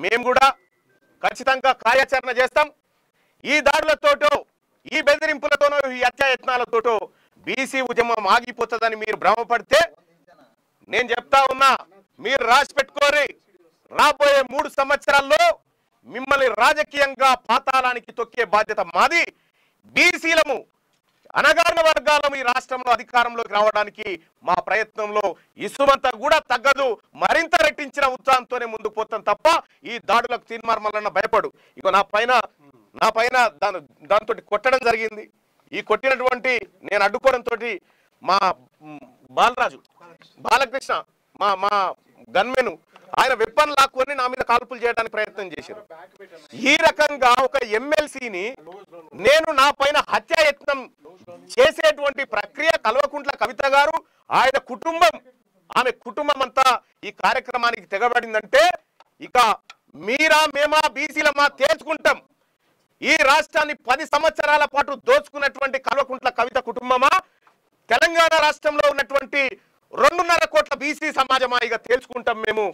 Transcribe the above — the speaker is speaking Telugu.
మేము కూడా ఖచ్చితంగా కార్యాచరణ చేస్తాం. ఈ దాడులతోటో ఈ బెదిరింపులతోనో ఈ హత్యాయత్నాలతోటో బీసీ ఉద్యమం ఆగిపోతుందని మీరు భ్రమపడితే నేను చెప్తా ఉన్నా, మీరు రాసి పెట్టుకోరి, రాబోయే 3 సంవత్సరాల్లో మిమ్మల్ని రాజకీయంగా పాతాళానికి తొక్కే బాధ్యత మాది. బీసీలము అణగారిన వర్గాలను ఈ రాష్ట్రంలో అధికారంలోకి రావడానికి మా ప్రయత్నంలో ఇసుమంతా కూడా తగ్గదు. మరింత రెట్టించిన ఉత్సాహంతోనే ముందుకు పోతాం తప్ప ఈ దాడులకు తీర్మార్మలన్న భయపడు. ఇక నా పైన దాంతో కొట్టడం జరిగింది. ఈ కొట్టినటువంటి నేను అడ్డుకోవడంతో మా బాలకృష్ణ మా గన్మెను ఆయన వెపన్ లాక్కొని నా మీద కాల్పులు చేయడానికి ప్రయత్నం చేశారు. ఈ రకంగా ఒక ఎమ్మెల్సీని నేను నా పైన హత్యాయత్నం చేసేటువంటి ప్రక్రియ కల్వకుంట్ల కవిత గారు, ఆయన కుటుంబం, ఆమె కుటుంబం అంతా ఈ కార్యక్రమానికి తెగబడిందంటే ఇక మీరా మేమా బీసీలమా తేల్చుకుంటాం. ఈ రాష్ట్రాన్ని 10 సంవత్సరాల పాటు దోచుకున్నటువంటి కల్వకుంట్ల కవిత కుటుంబమా, తెలంగాణ రాష్ట్రంలో ఉన్నటువంటి 2.5 కోట్ల బీసీ సమాజమా ఇక తేల్చుకుంటాం మేము.